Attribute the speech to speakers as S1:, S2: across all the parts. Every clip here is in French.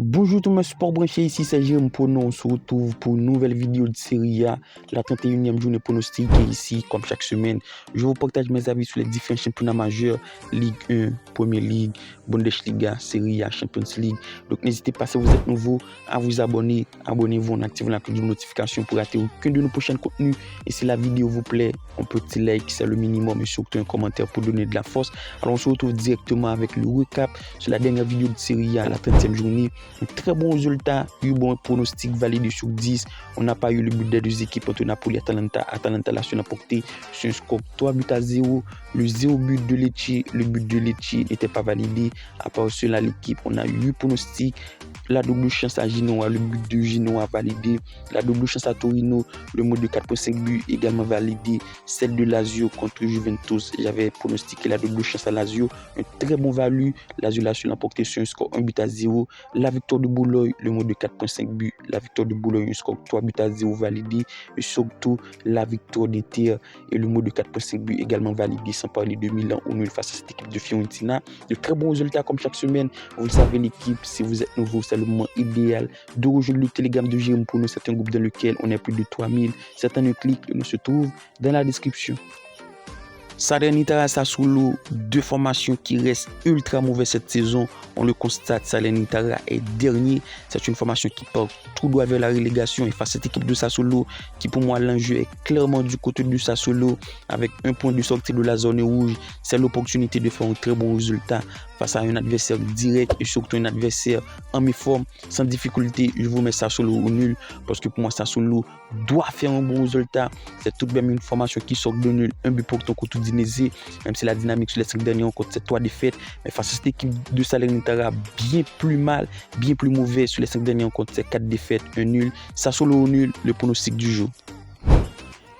S1: Bonjour tout le monde, support branché ici, c'est Jérôme Prono. On se retrouve pour une nouvelle vidéo de Serie A, la 31e journée pronostiquée ici, comme chaque semaine. Je vous partage mes avis sur les différents championnats majeurs, Ligue 1, Premier League, Bundesliga, Serie A, Champions League. Donc n'hésitez pas, si vous êtes nouveau, à vous abonner. Abonnez-vous en activant la cloche de notification pour rater aucun de nos prochains contenus. Et si la vidéo vous plaît, un petit like, c'est le minimum, et surtout un commentaire pour donner de la force. Alors on se retrouve directement avec le recap sur la dernière vidéo de Serie A, la 30e journée. Un très bon résultat, eu bon pronostic validé sur 10. On n'a pas eu le but des deux équipes entre Napoli et Atalanta. Atalanta l'a emporté sur un score 3-0. Le 0 but de Lecce, le but de Lecce n'était pas validé. À part cela, l'équipe, on a eu 8 pronostics. La double chance à Genoa, le but de Genoa validé. La double chance à Torino, le mode de 4.5 buts également validé. Celle de Lazio contre Juventus, j'avais pronostiqué la double chance à Lazio. Un très bon value. Lazio l'a emporté sur un score 1-0. La victoire de Bologne, le mode de 4.5 buts. La victoire de Bologne, un score 3-0 validé. Et surtout, la victoire d'Inter et le mode de 4.5 buts également validé. Sans parler de Milan au nul face à cette équipe de Fiorentina. De très bons résultats comme chaque semaine. Vous le savez, l'équipe, si vous êtes nouveau, c'est le moment idéal de rejoindre le Telegram de Jérôme Prono. C'est un groupe dans lequel on est plus de 3000. Certains clics se trouvent dans la description. Salernitana Sassuolo, deux formations qui restent ultra mauvaises cette saison. On le constate, Salernitana est dernier. C'est une formation qui part tout droit vers la relégation. Et face à cette équipe de Sassuolo, qui pour moi l'enjeu est clairement du côté du Sassuolo, avec un point de sortie de la zone rouge, c'est l'opportunité de faire un très bon résultat face à un adversaire direct et surtout un adversaire en mi-forme, sans difficulté. Je vous mets Sassuolo au nul parce que pour moi Sassuolo doit faire un bon résultat. C'est tout de même une formation qui sort de nul, un but pour ton côté d'Udinese, même si la dynamique sur les 5 derniers rencontres c'est 3 défaites, mais face à cette équipe de Salernitana bien plus mal, bien plus mauvais sur les 5 derniers rencontres, c'est 4 défaites, un nul. Sassuolo au nul, le pronostic du jour.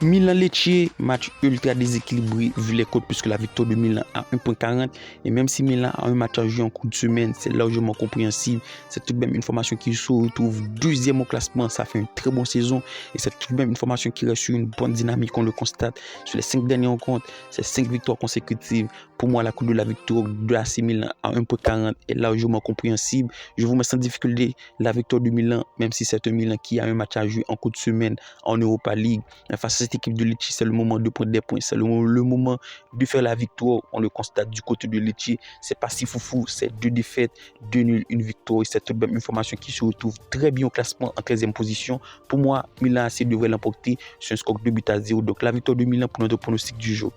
S1: Milan-Lecce, match ultra déséquilibré vu les cotes puisque la victoire de Milan à 1.40 et même si Milan a un match à jouer en cours de semaine, c'est largement compréhensible. C'est tout de même une formation qui se retrouve deuxième au classement, ça fait une très bonne saison et c'est tout de même une formation qui reste sur une bonne dynamique, on le constate. Sur les 5 derniers rencontres, c'est 5 victoires consécutives. Pour moi, la cote de la victoire de AC Milan à 1.40 est largement compréhensible. Je vous mets sans difficulté la victoire de Milan, même si c'est un Milan qui a un match à jouer en cours de semaine en Europa League. Face à cette équipe de Lecce, c'est le moment de prendre des points, c'est le moment de faire la victoire. On le constate du côté de Lecce, c'est pas si foufou, c'est 2 défaites, 2 nuls, 1 victoire. C'est tout de même une formation qui se retrouve très bien au classement en 13e position. Pour moi, Milan AC devrait l'emporter sur un score 2-0. Donc la victoire de Milan pour notre pronostic du jour.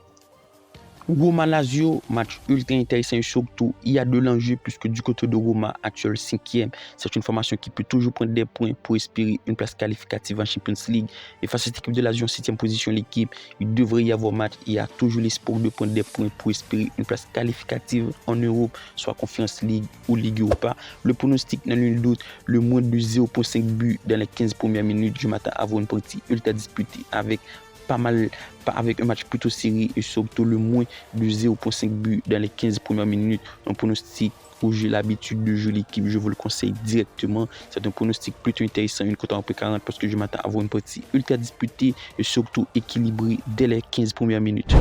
S1: Roma-Lazio, match ultra intéressant et surtout il y a de l'enjeu puisque du côté de Roma, actuel 5e, c'est une formation qui peut toujours prendre des points pour espérer une place qualificative en Champions League. Et face à cette équipe de Lazio en 7e position, l'équipe, il devrait y avoir match. Il y a toujours l'espoir de prendre des points pour espérer une place qualificative en Europe, soit Conference League ou Ligue Europa. Le pronostic n'a nul doute, le moins de 0.5 buts dans les 15 premières minutes du matin avant une partie ultra disputée avec un match plutôt serré et surtout le moins de 0.5 buts dans les 15 premières minutes. Un pronostic où j'ai l'habitude de jouer l'équipe, je vous le conseille directement. C'est un pronostic plutôt intéressant, une cote en P40 parce que je m'attends à avoir une partie ultra disputée et surtout équilibrée dès les 15 premières minutes.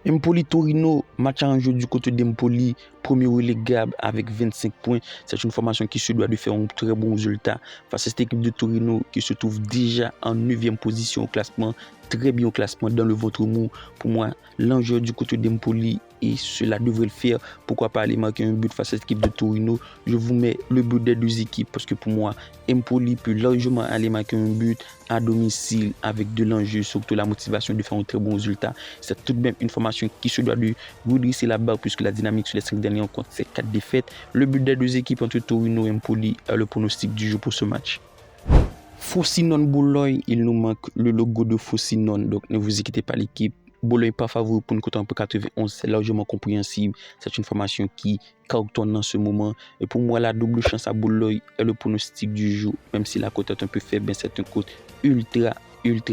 S1: Empoli-Torino, match en jeu du côté d'Empoli, premier relégable avec 25 points. C'est une formation qui se doit de faire un très bon résultat face à cette équipe de Torino qui se trouve déjà en 9e position au classement, très bien au classement dans le ventre mou. Pour moi, l'enjeu du côté d'Empoli et cela devrait le faire. Pourquoi pas aller marquer un but face à cette équipe de Torino? Je vous mets le but des deux équipes parce que pour moi, Empoli peut largement aller marquer un but à domicile avec de l'enjeu, surtout la motivation de faire un très bon résultat. C'est tout de même une formation qui se doit de redresser la barre puisque la dynamique sur les 5 derniers rencontres, c'est 4 défaites. Le but des deux équipes entre Torino et Empoli est le pronostic du jour pour ce match. Frosinone-Bologne, il nous manque le logo de Frosinone, donc ne vous inquiétez pas l'équipe. Bologne pas favori pour une cote en 91, c'est largement compréhensible. C'est une formation qui cartonne dans ce moment. Et pour moi, la double chance à Bologne est le pronostic du jour. Même si la cote est un peu faible, c'est une cote ultra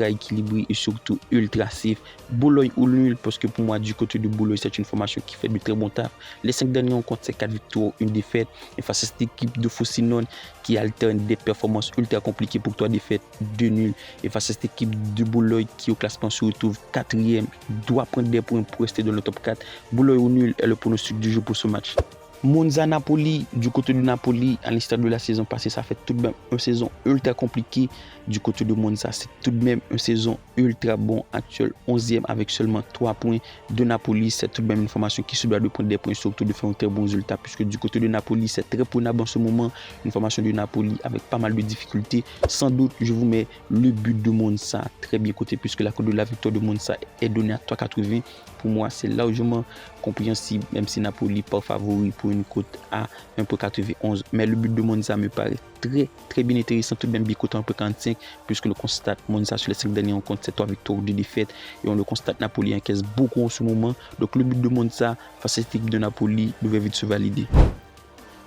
S1: équilibré et surtout ultra safe. Bologne ou nul parce que pour moi du côté de Bologne c'est une formation qui fait du très bon taf. Les 5 derniers rencontres c'est 4 victoires, 1 défaite et face à cette équipe de Frosinone qui alterne des performances ultra compliquées pour 3 défaites, 2 nuls et face à cette équipe de Bologne qui au classement se retrouve 4e, doit prendre des points pour rester dans le top 4. Bologne ou nul est le pronostic du jour pour ce match. Monza-Napoli, du côté de Napoli, à l'instar de la saison passée, ça fait tout de même une saison ultra compliquée du côté de Monza. C'est tout de même une saison ultra bon, actuel 11e avec seulement 3 points de Napoli. C'est tout de même une formation qui se doit de prendre des points, surtout de faire un très bon résultat, puisque du côté de Napoli, c'est très prenable en ce moment. Une formation de Napoli avec pas mal de difficultés. Sans doute, je vous mets le but de Monza très bien coté, puisque la cote de la victoire de Monza est donnée à 3,80. Pour moi, c'est largement compréhensible, même si Napoli pas favori pour une cote à 1,91. Mais le but de Monza me paraît très bien intéressant, tout de même bicoté à 1,45, puisque le constate Monza sur les 5 derniers rencontres, c'est 3 victoires, 2 défaites. Et on le constate, Napoli encaisse beaucoup en ce moment. Donc le but de Monza face à cette équipe de Napoli devait vite se valider.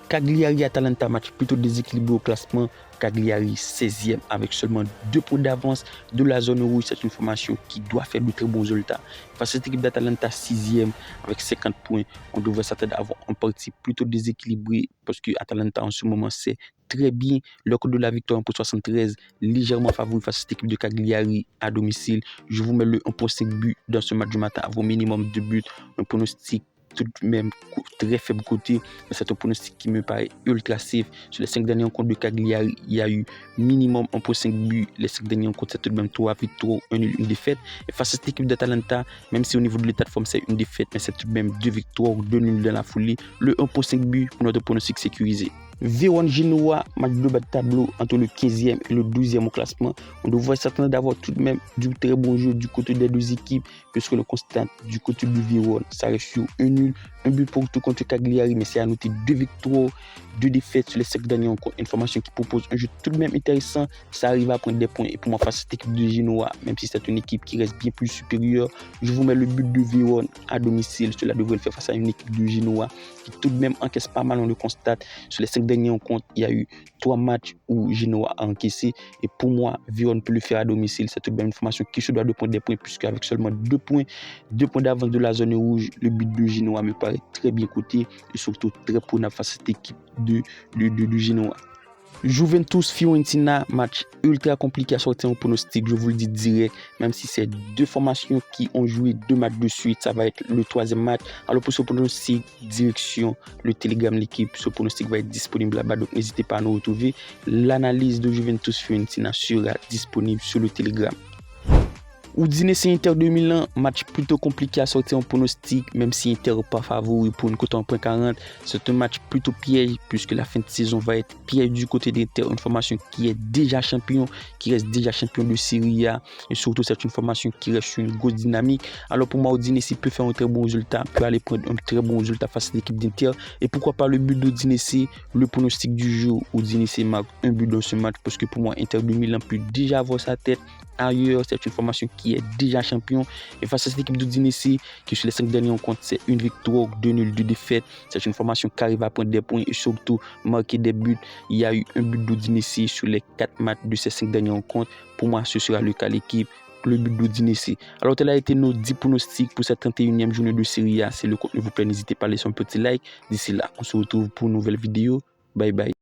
S1: Cagliari-Atalanta, match plutôt déséquilibré au classement. Cagliari 16e avec seulement 2 points d'avance de la zone rouge. C'est une formation qui doit faire de très bons résultats. Face à cette équipe d'Atalanta 6e avec 50 points, on devrait s'attendre à avoir un parti plutôt déséquilibré parce que Atalanta en ce moment c'est très bien. Le coup de la victoire 1,73, légèrement favori face à cette équipe de Cagliari à domicile. Je vous mets le 1,5 but dans ce match du matin avant minimum de buts. Un pronostic tout de même très faible côté, mais c'est un pronostic qui me paraît ultra safe. Sur les 5 derniers rencontres de Cagliari, il y a eu minimum 1,5 but. Les 5 derniers rencontres, c'est tout de même 3 victoires, 1 nul, une défaite. Et face à cette équipe d'Atalanta, même si au niveau de l'état de forme, c'est une défaite, mais c'est tout de même 2 victoires, 2 nuls dans la foulée. Le 1,5 but pour notre pronostic sécurisé. Vérone-Genoa, match de bas de tableau entre le 15e et le 12e au classement. On devrait s'attendre d'avoir tout de même du très bon jeu du côté des deux équipes, puisque le constat du côté du Vérone, ça reste sur un nul, un but pour tout contre Cagliari, mais c'est à noter 2 victoires, 2 défaites sur les 5 derniers rencontres. Une formation qui propose un jeu tout de même intéressant, ça arrive à prendre des points. Et pour moi, face à cette équipe de Genoa, même si c'est une équipe qui reste bien plus supérieure, je vous mets le but de Vérone à domicile. Cela devrait le faire face à une équipe de Genoa qui tout de même encaisse pas mal, on le constate. Sur les 5 derniers rencontres, il y a eu 3 matchs où Genoa a encaissé. Et pour moi, Vérone peut le faire à domicile. C'est tout de même une formation qui se doit de prendre des points, puisque avec seulement 2 points d'avance de la zone rouge, le but de Genoa me paraît très bien coté et surtout très prenable face à cette équipe de Genoa. Juventus-Fiorentina, match ultra compliqué à sortir en pronostic, je vous le dis direct, même si c'est 2 formations qui ont joué 2 matchs de suite, ça va être le 3e match. Alors pour ce pronostic, direction le Telegram l'équipe, ce pronostic va être disponible là-bas, donc n'hésitez pas à nous retrouver. L'analyse de Juventus-Fiorentina sera disponible sur le Telegram. Udinese Inter de Milan, match plutôt compliqué à sortir en pronostic, même si Inter n'est pas favori pour une cote en 1,40. C'est un match plutôt piège, puisque la fin de saison va être piège du côté d'Inter, une formation qui est déjà champion, qui reste déjà champion de Serie A, et surtout c'est une formation qui reste sur une grosse dynamique. Alors pour moi, Udinese peut faire un très bon résultat, peut aller prendre un très bon résultat face à l'équipe d'Inter, et pourquoi pas le but d'Udinese, le pronostic du jour, Udinese marque un but dans ce match, parce que pour moi, Inter de Milan peut déjà avoir sa tête ailleurs, c'est une formation qui est déjà champion. Et face à cette équipe d'Udinese, qui sur les 5 derniers rencontres, c'est une victoire, 2 nuls, 2 défaites. C'est une formation qui arrive à prendre des points et surtout marquer des buts. Il y a eu un but d'Udinese sur les 4 matchs de ces 5 dernières rencontres. Pour moi, ce sera le cas l'équipe. Le but d'Udinese. Alors, tel a été nos 10 pronostics pour cette 31e journée de Serie A. Si le contenu vous plaît, n'hésitez pas à laisser un petit like. D'ici là, on se retrouve pour une nouvelle vidéo. Bye bye.